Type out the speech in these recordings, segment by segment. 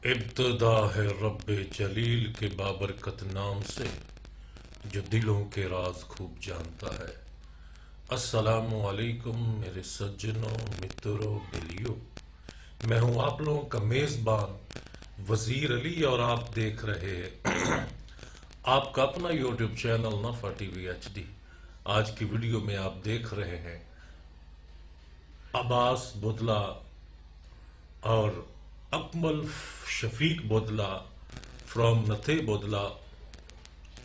ابتدا ہے رب جلیل کے بابرکت نام سے جو دلوں کے راز خوب جانتا ہے۔ السلام علیکم میرے سجنوں، متروں، بلیوں، میں ہوں آپ لوگوں کا میزبان وزیر علی، اور آپ دیکھ رہے ہیں آپ کا اپنا یوٹیوب چینل نفع ٹی وی ایچ ڈی۔ آج کی ویڈیو میں آپ دیکھ رہے ہیں عباس بدلہ اور اکمل شفیق بدلہ فرام نتھے بدلہ،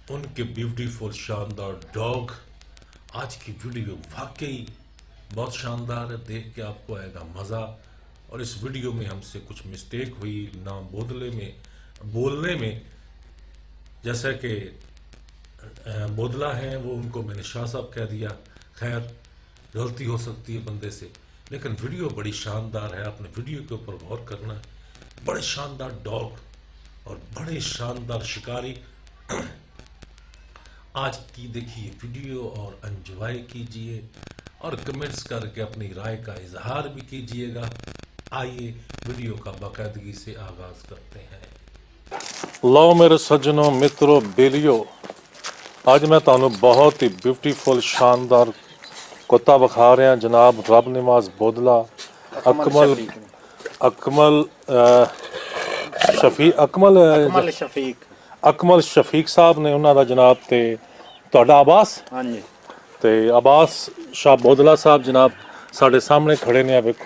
ان کے بیوٹیفل شاندار ڈاگ۔ آج کی ویڈیو واقعی بہت شاندار ہے، دیکھ کے آپ کو آئے گا مزہ۔ اور اس ویڈیو میں ہم سے کچھ مسٹیک ہوئی نام بولنے میں، جیسا کہ بدلہ ہیں وہ، ان کو میں نے شاہ صاحب کہہ دیا۔ خیر، غلطی ہو سکتی ہے بندے سے، لیکن ویڈیو بڑی شاندار ہے، آپ نے ویڈیو کے اوپر غور کرنا ہے۔ بڑے شاندار ڈاگ اور بڑے شاندار شکاری۔ آج کی دیکھیے ویڈیو اور انجوائے کیجئے، اور کمنٹس کر کے اپنی رائے کا اظہار بھی کیجئے گا۔ آئیے ویڈیو کا باقاعدگی سے آغاز کرتے ہیں۔ لو میرے سجنوں، متروں، بیلیو، ਅੱਜ ਮੈਂ ਤੁਹਾਨੂੰ ਬਹੁਤ ਹੀ ਬਿਊਟੀਫੁਲ ਸ਼ਾਨਦਾਰ ਕੁੱਤਾ ਵਿਖਾ ਰਿਹਾ ਜਨਾਬ ਰੱਬ ਨਿਵਾਜ਼ ਬੋਦਲਾ ਅਕਮਲ ਸ਼ਫੀਕ ਸਾਹਿਬ ਨੇ ਉਹਨਾਂ ਦਾ ਜਨਾਬ, ਤੇ ਤੁਹਾਡਾ ਆਬਾਸ। ਹਾਂਜੀ। ਤੇ ਆਬਾਸ ਸ਼ਾਹ ਬੋਦਲਾ ਸਾਹਿਬ ਜਨਾਬ ਸਾਡੇ ਸਾਹਮਣੇ ਖੜੇ ਨੇ, ਆ ਵੇਖੋ।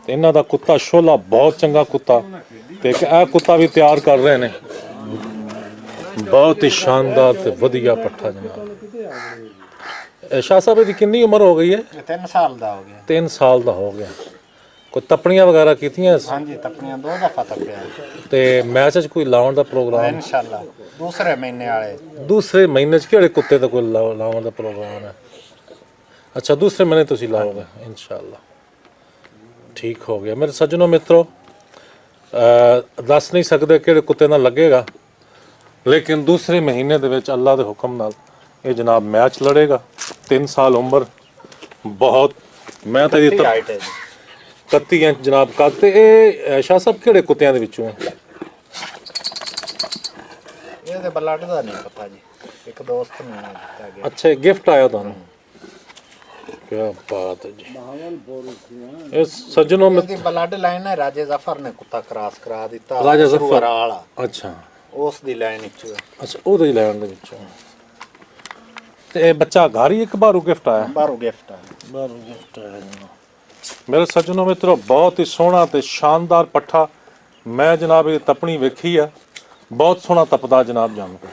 ਤੇ ਇਹਨਾਂ ਦਾ ਕੁੱਤਾ ਸ਼ੋਲਾ ਬਹੁਤ ਚੰਗਾ ਕੁੱਤਾ, ਤੇ ਇਹ ਕੁੱਤਾ ਵੀ ਤਿਆਰ ਕਰ ਰਹੇ ਨੇ। ਬਹੁਤ ਹੀ ਸ਼ਾਨਦਾਰ ਤੇ ਵਧੀਆ ਪੱਠਾ ਜਨਾਬ। ਸ਼ਾਹ ਸਾਹਿਬ ਦੀ ਕਿੰਨੀ ਉਮਰ ਹੋ ਗਈ ਹੈ? 3 ਸਾਲ ਦਾ ਹੋ ਗਿਆ। 3 ਸਾਲ ਦਾ ਹੋ ਗਿਆ। ਕੋਈ ਤਪਣੀਆਂ ਵਗੈਰਾ ਕੀਤੀਆਂ? ਹਾਂਜੀ, ਤਪਣੀਆਂ 2 ਦਫਾ ਤੱਕਿਆ। ਤੇ ਮੈਚ 'ਚ ਕੋਈ ਲਾਉਣ ਦਾ ਪ੍ਰੋਗਰਾਮ? ਇਨਸ਼ਾਅੱਲਾ ਦੂਸਰੇ ਮਹੀਨੇ ਵਾਲੇ। ਦੂਸਰੇ ਮਹੀਨੇ 'ਚ ਕਿਹੜੇ ਕੁੱਤੇ ਦਾ ਕੋਈ ਲਾਉਣ ਦਾ ਪ੍ਰੋਗਰਾਮ ਹੈ? ਅੱਛਾ, ਦੂਸਰੇ ਮਹੀਨੇ ਤੁਸੀਂ ਲਾਓਗੇ ਇਨਸ਼ਾਅੱਲਾ। ਠੀਕ ਹੋ ਗਿਆ। ਮੇਰੇ ਸੱਜਣੋ ਮਿੱਤਰੋ, ਦੱਸ ਨਹੀਂ ਸਕਦੇ ਕਿਹੜੇ ਕੁੱਤੇ ਨਾਲ ਲੱਗੇਗਾ, ਲੇਕਿਨ ਦੂਸਰੇ ਮਹੀਨੇ ਦੇ ਵਿੱਚ ਅੱਲਾ ਦੇ ਹੁਕਮ ਨਾਲ ਇਹ ਜਨਾਬ ਮੈਚ ਲੜੇਗਾ। 3 ਸਾਲ ਉਮਰ, ਬਹੁਤ। ਮੈਂ ਤਾਂ 31 ਇੰਚ ਜਨਾਬ ਕੱਦ। ਤੇ ਇਹ ਸ਼ਾਹ ਸਾਹਿਬ ਕਿਹੜੇ ਕੁੱਤਿਆਂ ਦੇ ਵਿੱਚੋਂ ਹੈ? ਇਹਦੇ ਬਲੱਡ ਦਾ ਨਹੀਂ ਪਤਾ ਜੀ, ਇੱਕ ਦੋਸਤ ਨੂੰ ਦਿੱਤਾ ਗਿਆ। ਅੱਛਾ, ਇਹ ਗਿਫਟ ਆਇਆ ਤੁਹਾਨੂੰ? ਕੀ ਬਾਤ ਹੈ ਜੀ। ਇਹ ਸੱਜਣੋ ਇਹਦੀ ਬਲੱਡ ਲਾਈਨ ਹੈ, ਰਾਜੇ ਜ਼ਫਰ ਨੇ ਕੁੱਤਾ ਕ੍ਰਾਸ ਕਰਾ ਦਿੱਤਾ। ਰਾਜਾ ਜ਼ਫਰ ਵਾਲਾ? ਅੱਛਾ, ਉਸ ਦੀ ਲਾਈਨ ਵਿੱਚੋਂ ਹੈ। ਅੱਛਾ, ਉਹਦੇ ਲੈਣ ਦੇ ਵਿੱਚੋਂ। ਤੇ ਇਹ ਬੱਚਾ ਘਰ ਹੀ ਇੱਕ ਬਾਹਰੋਂ ਗਿਫਟ ਆਇਆ? ਬਾਹਰੋਂ ਗਿਫਟ ਆਇਆ। ਬਾਹਰੋਂ ਗਿਫਟ ਆਇਆ। ਮੇਰੇ ਸੱਜਣੋ ਮਿੱਤਰੋ, ਬਹੁਤ ਹੀ ਸੋਹਣਾ ਤੇ ਸ਼ਾਨਦਾਰ ਪੱਠਾ। ਮੈਂ ਜਨਾਬ ਇਹ ਤਪਣੀ ਵੇਖੀ ਆ, ਬਹੁਤ ਸੋਹਣਾ ਤਪਦਾ ਜਨਾਬ ਜਾਨ ਕੇ।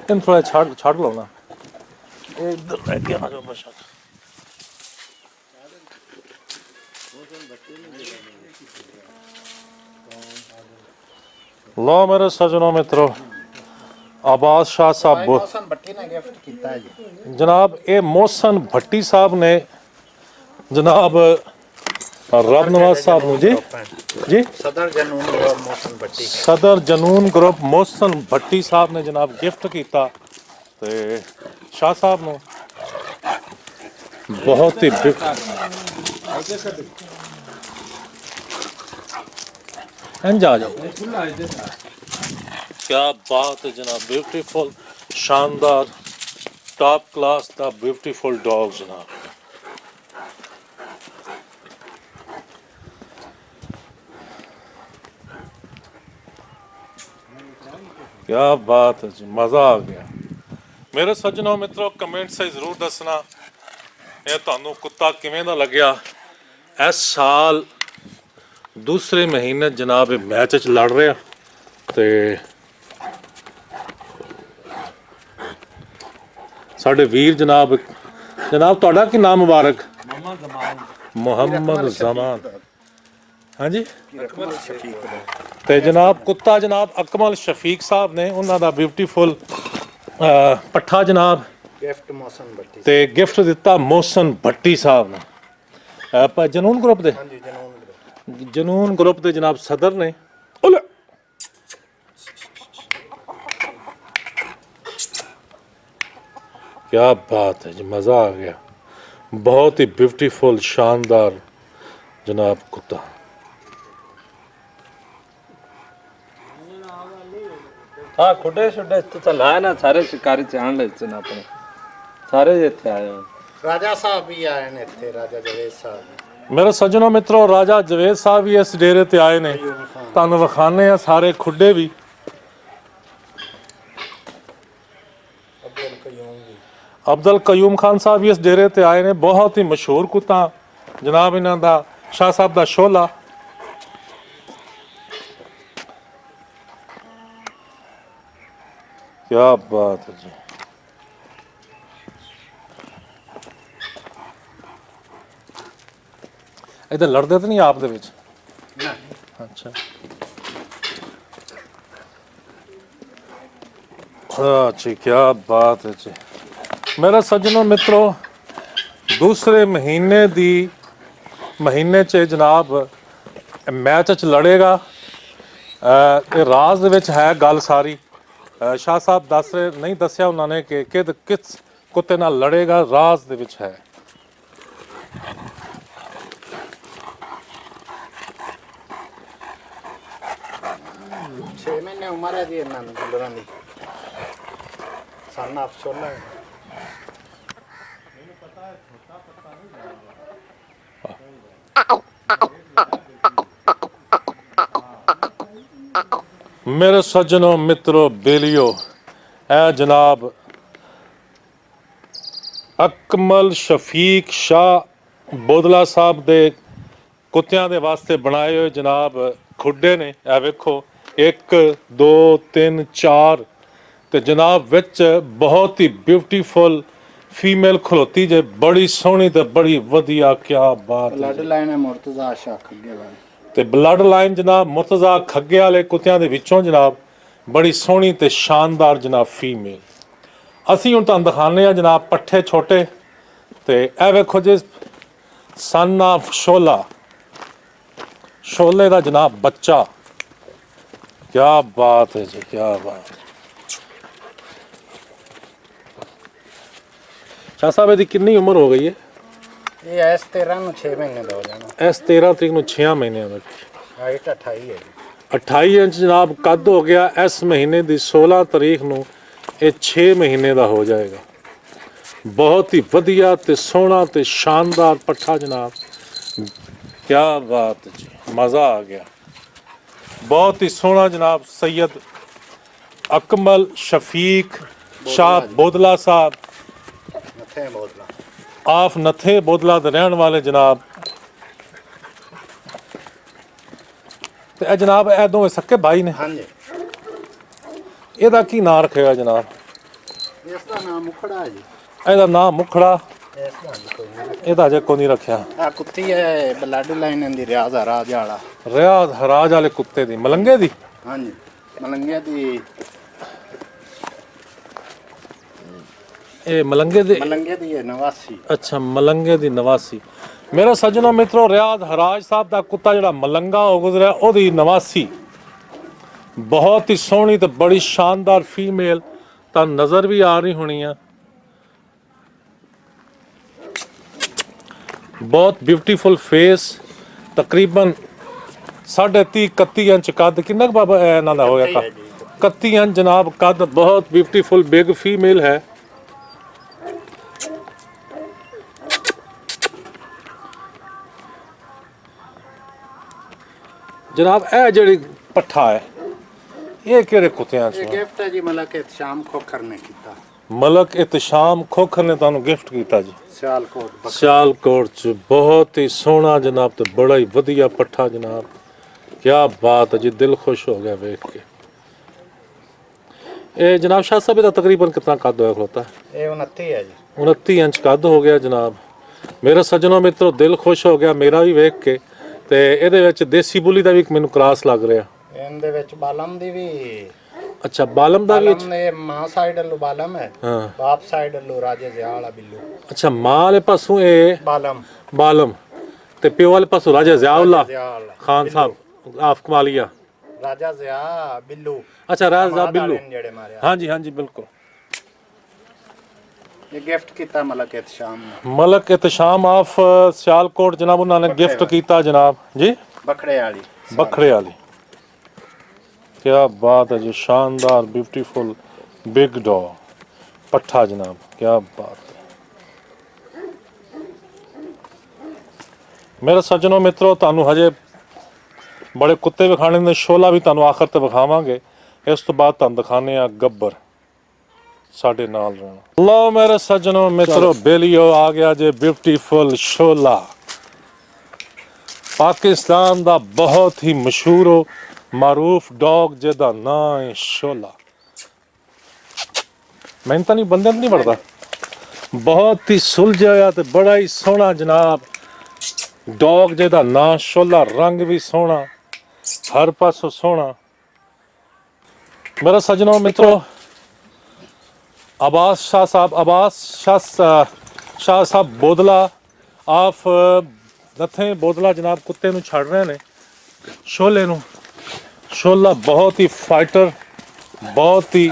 ਇਹਨੂੰ ਥੋੜਾ ਛੱਡ ਲਓ ਨਾ, ਇੱਧਰ ਲੈ ਕੇ ਆ ਜਾਓ ਬਸ। ਲਓ ਮੇਰੇ ਸੱਜਣੋ ਮਿੱਤਰੋ, ਆਬਾਸ ਸ਼ਾਹ ਸਾਹਿਬ ਮੋਹਸਨ ਭੱਟੀ ਨੇ ਗਿਫਟ ਕੀਤਾ ਹੈ ਜੀ ਜਨਾਬ। ਇਹ ਮੋਹਸਨ ਭੱਟੀ ਸਾਹਿਬ ਨੇ ਜਨਾਬ ਰੱਬ ਨਵਾਜ਼ ਸਾਹਿਬ ਨੂੰ ਜੀ ਸਦਰ ਜਨੂਨ ਗਰੁੱਪ ਮੋਹਸਨ ਭੱਟੀ, ਸਦਰ ਜਨੂਨ ਗਰੁੱਪ ਮੋਹਸਨ ਭੱਟੀ ਸਾਹਿਬ ਨੇ ਜਨਾਬ ਗਿਫਟ ਕੀਤਾ ਤੇ ਸ਼ਾਹ ਸਾਹਿਬ ਨੂੰ। ਬਹੁਤ ਹੀ ਇੰਜ ਆ ਜਾਓ। क्या बात है जनाब, ब्यूटीफुल शानदार टॉप क्लास दा ब्यूटीफुल डॉग जनाब। क्या बात है जी, मज़ा आ गया। मेरे सज्जनों मित्रों, कमेंट से ज़रूर दसना ये तुहानू कुत्ता किवें दा लग्या। इस साल दूसरे महीने जनाब मैच च लड़ रहा ते ਸਾਡੇ ਵੀਰ ਜਨਾਬ ਤੁਹਾਡਾ ਕੀ ਨਾਮ ਮੁਬਾਰਕ? ਮੁਹੰਮਦ ਜ਼ਮਾਨ। ਹਾਂਜੀ। ਤੇ ਜਨਾਬ ਕੁੱਤਾ ਜਨਾਬ ਅਕਮਲ ਸ਼ਫੀਕ ਸਾਹਿਬ ਨੇ, ਉਹਨਾਂ ਦਾ ਬਿਊਟੀਫੁਲ ਪੱਠਾ ਜਨਾਬ ਗਿਫਟ ਮੋਹਸਨ ਭੱਟੀ ਤੇ ਗਿਫਟ ਦਿੱਤਾ ਮੋਹਸਨ ਭੱਟੀ ਸਾਹਿਬ ਨੇ। ਆਪਾਂ ਜਨੂਨ ਗਰੁੱਪ ਦੇ? ਹਾਂਜੀ, ਜਨੂਨ ਗਰੁੱਪ ਦੇ ਜਨਾਬ ਸਦਰ ਨੇ। क्या बात है जी, मज़ा आ गया। बहुत ही ब्यूटीफुल शानदार जनाब कुत्ता। हाँ खुडे शुडे तो चला है ना, सारे शिकारी चाण ले चना अपने सारे इतने आए हैं। ਰਾਜਾ ਸਾਹਿਬ ਵੀ ਆਏ ਨੇ ਇੱਥੇ, ਰਾਜਾ ਜਵੇਦ ਸਾਹਿਬ ਮੇਰੇ ਸੱਜਣੋ ਮਿੱਤਰੋ, ਰਾਜਾ ਜਵੇਦ ਸਾਹਿਬ ਵੀ ਇਸ ਡੇਰੇ ਤੇ ਆਏ ਨੇ, ਤੁਹਾਨੂੰ ਵਿਖਾਣੇ ਆ ਸਾਰੇ ਖੁੱਡੇ ਵੀ। ਅਬਦੁਲ ਕਯੂਮ ਵੀ। ਅਬਦੁਲ ਕਯੂਮ ਖਾਨ ਸਾਹਿਬ ਵੀ ਇਸ ਡੇਰੇ ਤੇ ਆਏ ਨੇ। ਬਹੁਤ ਹੀ ਮਸ਼ਹੂਰ ਕੁੱਤਾ ਜਨਾਬ ਇਹਨਾਂ ਦਾ, ਸ਼ਾਹ ਸਾਹਿਬ ਦਾ ਸ਼ੋਲਾ। ਕੀ ਬਾਤ ਹੈ ਜੀ। ਇਹਦੇ ਲੜਦੇ ਤਾਂ ਨਹੀਂ ਆਪ ਦੇ ਵਿੱਚ? ਅੱਛਾ ਜੀ, ਕੀ ਬਾਤ ਹੈ ਜੀ। ਮੇਰੇ ਸੱਜਣੋ ਮਿੱਤਰੋ, ਦੂਸਰੇ ਮਹੀਨੇ 'ਚ ਜਨਾਬ ਮੈਚ 'ਚ ਲੜੇਗਾ। ਇਹ ਰਾਜ਼ ਦੇ ਵਿੱਚ ਹੈ ਗੱਲ ਸਾਰੀ। ਸ਼ਾਹ ਸਾਹਿਬ ਨਹੀਂ ਦੱਸਿਆ ਉਹਨਾਂ ਨੇ ਕਿ ਕਿਸ ਕੁੱਤੇ ਨਾਲ ਲੜੇਗਾ, ਰਾਜ਼ ਦੇ ਵਿੱਚ ਹੈ। 6 ਮਹੀਨੇ ਉਮਰ ਹੈ ਜੀ ਇਹਨਾਂ ਨੂੰ ਗੁੱਲਰਾਂ ਦੀ। ਸਾਨਾ ਅਫਸੋਲਾ ਹੈ। ਮੇਰੇ ਸੱਜਣੋ ਮਿੱਤਰੋ ਬੇਲੀਓ, ਇਹ ਜਨਾਬ ਅਕਮਲ ਸ਼ਫੀਕ ਸ਼ਾਹ ਬੋਦਲਾ ਸਾਹਿਬ ਦੇ ਕੁੱਤਿਆਂ ਦੇ ਵਾਸਤੇ ਬਣਾਏ ਹੋਏ ਜਨਾਬ ਖੁੱਡੇ ਨੇ। ਇਹ ਵੇਖੋ 1 2 3 4 ਤੇ ਜਨਾਬ ਵਿੱਚ ਬਹੁਤ ਹੀ ਬਿਊਟੀਫੁਲ ਫੀਮੇਲ ਖਲੋਤੀ ਜੇ, ਬੜੀ ਸੋਹਣੀ ਤੇ ਬੜੀ ਵਧੀਆ। ਕੀ ਬਾਤ ਹੈ। ਬਲੱਡ ਲਾਈਨ ਹੈ ਮੁਰਤਜ਼ਾ ਸ਼ਾਹ ਖੱਗੇ ਵਾਲੀ ਤੇ ਬਲੱਡ ਲਾਈਨ ਜਨਾਬ ਮੁਰਤਜ਼ਾ ਖੱਗੇ ਵਾਲੇ ਕੁੱਤਿਆਂ ਦੇ ਵਿੱਚੋਂ ਜਨਾਬ ਬੜੀ ਸੋਹਣੀ ਤੇ ਸ਼ਾਨਦਾਰ ਜਨਾਬ ਫੀਮੇਲ। ਅਸੀਂ ਹੁਣ ਤੁਹਾਨੂੰ ਦਿਖਾਉਂਦੇ ਆ ਜਨਾਬ ਪੱਠੇ ਛੋਟੇ। ਤੇ ਇਹ ਵੇਖੋ ਜੀ, ਸਨ ਆਫ ਸ਼ੋਲਾ, ਸ਼ੋਲੇ ਦਾ ਜਨਾਬ ਬੱਚਾ। ਕੀ ਬਾਤ ਹੈ ਜੀ, ਕੀ ਬਾਤ। ਸ਼ਾਹ ਸਾਹਿਬ ਇਹਦੀ ਕਿੰਨੀ ਉਮਰ ਹੋ ਗਈ ਹੈ? ਇਹ ਐਸ 13 ਨੂੰ 6 ਮਹੀਨੇ ਦਾ ਹੋ ਜਾਣਾ। ਇਸ 13 ਤਰੀਕ ਨੂੰ 6 ਮਹੀਨਿਆਂ ਦਾ। ਹਾਈਟ 28 ਹੈ ਜੀ। 28 ਇੰਚ ਜਨਾਬ ਕੱਦ ਹੋ ਗਿਆ। ਇਸ ਮਹੀਨੇ ਦੀ 16 ਤਰੀਕ ਨੂੰ ਇਹ 6 ਮਹੀਨੇ ਦਾ ਹੋ ਜਾਏਗਾ। ਬਹੁਤ ਹੀ ਵਧੀਆ ਤੇ ਸੋਹਣਾ ਤੇ ਸ਼ਾਨਦਾਰ ਪੱਠਾ ਜਨਾਬ। ਕੀ ਬਾਤ ਜੀ, ਮਜ਼ਾ ਆ ਗਿਆ। ਬਹੁਤ ਹੀ ਸੋਹਣਾ ਜਨਾਬ ਸੈयद ਅਕਮਲ ਸ਼ਫੀਕ ਸ਼ਾਹ ਬੋਦਲਾ ਸਾਹਿਬ, ਨਥੇ ਬੋਦਲਾ ਆਫ ਨਥੇ ਬੋਦਲਾ ਦੇ ਰਹਿਣ ਵਾਲੇ ਜਨਾਬ। ਤੇ ਇਹ ਜਨਾਬ ਇਹ ਦੋਵੇਂ ਸਕੇ ਭਾਈ ਨੇ। ਹਾਂਜੀ। ਇਹਦਾ ਕੀ ਨਾਂ ਰੱਖਿਆ ਜਨਾਬ? ਇਸ ਦਾ ਨਾਮ ਮੁਖੜਾ ਹੈ ਜੀ। ਇਹਦਾ ਨਾਮ ਮੁਖੜਾ। ਇਸ ਦਾ ਕੋਈ ਨਹੀਂ। ਇਹਦਾ ਜੇ ਕੋਈ ਨਹੀਂ ਰੱਖਿਆ। ਆ ਕੁੱਤੀ ਹੈ ਬਲੱਡ ਲਾਈਨ ਦੀ, ਰਿਆਜ਼ ਰਾਜ ਵਾਲਾ। ਰਿਆਜ਼ ਹਰਾਜ ਵਾਲੇ ਕੁੱਤੇ ਦੀ, ਮਲੰਗੇ ਦੀ। ਹਾਂਜੀ, ਮਲੰਗੇ ਦੀ। ਇਹ ਮਲੰਗੇ ਦੀ ਹੈ ਨਵਾਸੀ। ਅੱਛਾ, ਮਲੰਗੇ ਦੀ ਨਵਾਸੀ। ਮੇਰੇ ਸੱਜਣੋ ਮਿੱਤਰੋ, ਰਿਆਜ਼ ਹਰਾਜ ਸਾਹਿਬ ਦਾ ਕੁੱਤਾ ਜਿਹੜਾ ਮਲੰਗਾ ਹੋ ਗੁਜ਼ਰਿਆ, ਉਹਦੀ ਨਵਾਸੀ। ਬਹੁਤ ਹੀ ਸੋਹਣੀ ਤੇ ਬੜੀ ਸ਼ਾਨਦਾਰ ਫੀਮੇਲ, ਤਾਂ ਨਜ਼ਰ ਵੀ ਆ ਰਹੀ ਹੋਣੀ ਆ। ਬਹੁਤ ਬਿਊਟੀਫੁਲ ਫੇਸ। ਤਕਰੀਬਨ 30.5 31 ਇੰਚ ਕੱਦ। ਕਿੰਨਾ ਕੁ ਬਾਬਾ ਇਹਨਾਂ ਦਾ ਹੋਇਆ? 31 ਇੰਚ ਜਨਾਬ ਕੱਦ। ਬਹੁਤ ਬਿਊਟੀਫੁਲ ਬਿਗ ਫੀਮੇਲ ਹੈ। ਜਨਾਬ ਇਹ ਜਿਹੜੀ ਪੱਠਾ ਹੈ, ਇਹ ਕਿਹੜੇ ਕੁੱਤਿਆਂ ਇਹ ਚੋਂ? ਗਿਫਟ ਹੈ ਜੀ ਮਲਕ ਇਤਸ਼ਾਮ ਖੋਖਰ ਨੇ ਕੀਤਾ। ਮਲਕ ਇਤਸ਼ਾਮ ਖੋਖਰ ਨੇ ਤੁਹਾਨੂੰ ਗਿਫਟ ਕੀਤਾ ਜੀ ਸਿਆਲਕੋਟ। ਸਿਆਲਕੋਟ ਚ। ਬਹੁਤ ਹੀ ਸੋਹਣਾ ਜਨਾਬ ਤੇ ਬੜਾ ਹੀ ਵਧੀਆ ਪੱਠਾ ਜਨਾਬ। ਕੀ ਬਾਤ ਹੈ ਜੀ, ਦਿਲ ਖੁਸ਼ ਹੋ ਗਿਆ ਵੇਖ ਕੇ। ਇਹ ਜਨਾਬ ਸ਼ਾਹ ਸਾਹਿਬ ਦਾ ਤਕਰੀਬਨ ਕਿੰਨਾ ਕੱਦ ਹੋਇਆ ਖਲੋਤਾ? ਇਹ 29 ਹੈ ਜੀ। 29 ਇੰਚ ਕੱਦ ਹੋ ਗਿਆ ਜਨਾਬ। ਮੇਰੇ ਸੱਜਣੋ ਮਿੱਤਰੋ, ਦਿਲ ਖੁਸ਼ ਹੋ ਗਿਆ ਮੇਰਾ ਵੀ ਵੇਖ ਕੇ। ਤੇ ਇਹਦੇ ਵਿੱਚ ਦੇਸੀ ਬੁਲੀ ਦਾ ਵੀ ਮੈਨੂੰ ਕ੍ਰਾਸ ਲੱਗ ਰਿਹਾ। ਇਹਦੇ ਵਿੱਚ ਬਾਲਮ ਦੀ ਵੀ। ਅੱਛਾ, ਬਾਲਮ ਦਾ ਵੀ। ਇਹ ਮਾਂ ਸਾਈਡ ਵੱਲੋਂ ਬਾਲਮ ਹੈ, ਹਾਂ। ਬਾਪ ਸਾਈਡ ਵੱਲੋਂ ਰਾਜੇ ਜ਼ਿਆ ਵਾਲਾ ਬਿੱਲੂ। ਅੱਛਾ, ਮਾਂ ਵਾਲੇ ਪਾਸੋਂ ਇਹ ਬਾਲਮ ਤੇ ਪਿਓ ਵਾਲੇ ਪਾਸੋਂ ਰਾਜਾ ਜ਼ਿਆਉੱਲਾ ਖਾਨ ਸਾਹਿਬ ਆਫ ਕਮਾਲੀਆ। ਰਾਜਾ ਜ਼ਿਆ ਬਿੱਲੂ। ਅੱਛਾ, ਰਾਜਾ ਬਿੱਲੂ। ਜਿਹੜੇ ਮਾਰਿਆ। ਹਾਂਜੀ ਹਾਂਜੀ ਬਿਲਕੁਲ। ਇਹ ਗਿਫਟ ਕੀਤਾ ਮਲਕ ਇਤਸ਼ਾਮ ਨੇ ਮਲਕ ਇਤਸ਼ਾਮ ਆਫ ਸਿਆਲਕੋਟ ਜਨਾਬ, ਉਹਨਾਂ ਨੇ ਗਿਫਟ ਕੀਤਾ ਜਨਾਬ ਜੀ, ਬਖੜੇ ਵਾਲੀ बखड़े वाली। क्या बात है जी, शानदार ब्यूटीफुल बिग डॉग पट्ठा जनाब, क्या बात है। मेरे सज्जनों मित्रों, तानू हजे बड़े कुत्ते विखाने ने, शोला भी तानू आखिर ते विखावांगे। इस तो बाद तानू दिखाने आ गब्बर साडे नाल रहना। लो मेरे सज्जनों मित्रों, बेलियो आ गया जे ब्यूटीफुल शोला, पाकिस्तान दा बहुत ही मशहूर मारूफ डॉग जिहदा नां है शोला। मैं तो नहीं बंदे नहीं पढ़ता, बहुत ही सुलझा होया ते बड़ा ही सोहना जनाब डॉग जिहदा नां शोला, रंग भी सोहना, हर पासों सोहना। मेरा सज्जनों मित्रों, अब्बास शाह साहब बोदला आफ नथे बोदला जनाब कुत्ते नूं छड़ रहे ने, शोले नूं। शोला बहुत ही फाइटर, बहुत ही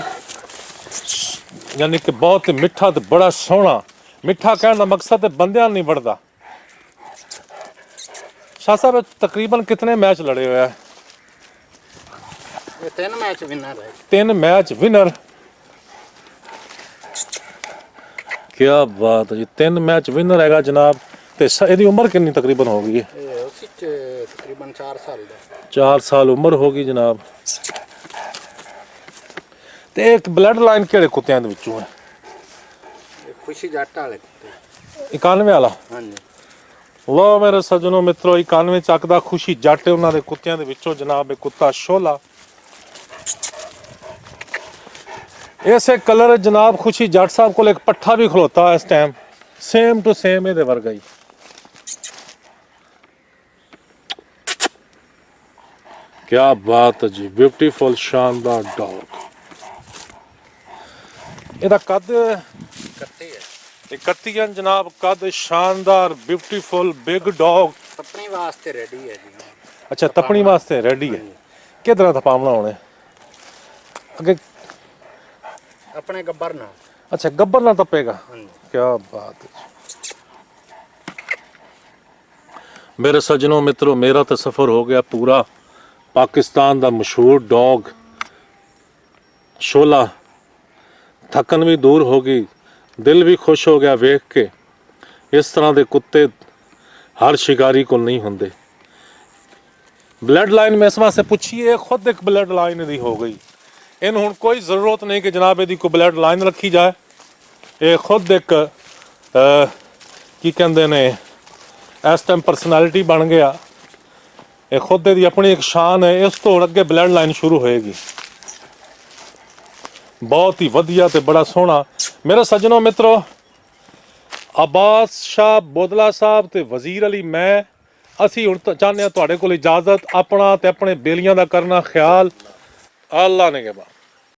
यानी कि बहुत ही मिठा ते बड़ा सोहना। मिठा कहने का मकसद है बंदियां नहीं बढ़ता। शाह साहब तकरीबन कितने मैच लड़े हुए हैं? ਇਹ 3 ਮੈਚ ਵਿਨਰ ਹੈ। 3 मैच विनर। क्या बात है जी, 3 मैच विनर हैगा जनाब। ਤੇ ਇਹਦੀ ਉਮਰ ਕਿੰਨੀ ਤਕਰੀਬਨ ਹੋ ਗਈ ਹੈ? ਇਹ ਉਸੇ ਚ ਤਕਰੀਬਨ 4 ਸਾਲ ਦਾ। 4 ਸਾਲ ਉਮਰ ਹੋ ਗਈ ਜਨਾਬ। ਤੇ ਇੱਕ ਬਲੱਡ ਲਾਈਨ ਕਿਹੜੇ ਕੁੱਤਿਆਂ ਦੇ ਵਿੱਚੋਂ ਹੈ? ਇਹ ਖੁਸ਼ੀ ਜੱਟ ਵਾਲੇ ਕੁੱਤੇ। 91 ਵਾਲਾ। ਹਾਂਜੀ। ਲੋ ਮੇਰੇ ਸੱਜਣੋ ਮਿੱਤਰੋ, 91 ਚੱਕ ਦਾ ਖੁਸ਼ੀ ਜੱਟ ਉਹਨਾਂ ਦੇ ਕੁੱਤਿਆਂ ਦੇ ਵਿੱਚੋਂ ਜਨਾਬ ਇਹ ਕੁੱਤਾ ਸ਼ੋਲਾ। ਇਸੇ ਕਲਰ ਜਨਾਬ ਖੁਸ਼ੀ ਜੱਟ ਸਾਹਿਬ ਕੋਲ ਇੱਕ ਪੱਠਾ ਵੀ ਖਲੋਤਾ ਇਸ ਟਾਈਮ, ਸੇਮ ਟੂ ਸੇਮ ਇਹਦੇ ਵਰਗਾ ਹੀ। क्या बात है जी, ब्यूटीफुल शानदार डॉग। ਇਹਦਾ ਕੱਦ 31 ਹੈ। 31 ਜਨਾਬ ਕੱਦ, ਸ਼ਾਨਦਾਰ ਬਿਊਟੀਫੁਲ ਬਿਗ ਡੌਗ। ਤਪਣੀ ਵਾਸਤੇ ਰੈਡੀ ਹੈ ਜੀ। ਅੱਛਾ, ਤਪਣੀ ਵਾਸਤੇ ਰੈਡੀ ਹੈ। ਕਿਧਰਾਂ ਥਪਾਵਣਾ ਹੋਣੇ ਅੱਗੇ? ਆਪਣੇ ਗੱਬਰ ਨਾਲ। ਅੱਛਾ, ਗੱਬਰ ਨਾਲ ਤਪੇਗਾ। ਹਾਂਜੀ। क्या बात है। मेरे सज्जनों मित्रों, मेरा तो सफ़र हो गया पूरा। पाकिस्तान का मशहूर डॉग शोला, थकन भी दूर हो गई, दिल भी खुश हो गया वेख के। इस तरह के कुत्ते हर शिकारी को नहीं होंगे। ब्लड लाइन में इस वास्ते पूछिए, खुद एक ब्लड लाइन दी हो गई। इन हुण कोई ज़रूरत नहीं कि जनाब यदि कोई ब्लड लाइन रखी जाए। ये खुद एक की कहते ने इस टाइम परसनैलिटी बन गया। ये खुद दी अपनी एक शान है। इस तो अगे ब्लड लाइन शुरू होएगी। बहुत ही वधिया ते बड़ा सोहना। मेरे सज्जनों मित्रों, अब्बास शाह बोदला साहब ते वजीर अली मैं असी हुण चाहते हैं तुहाडे कोल इजाजत। अपना ते अपने बेलियां दा करना ख्याल। अल्लाह ने के बाद।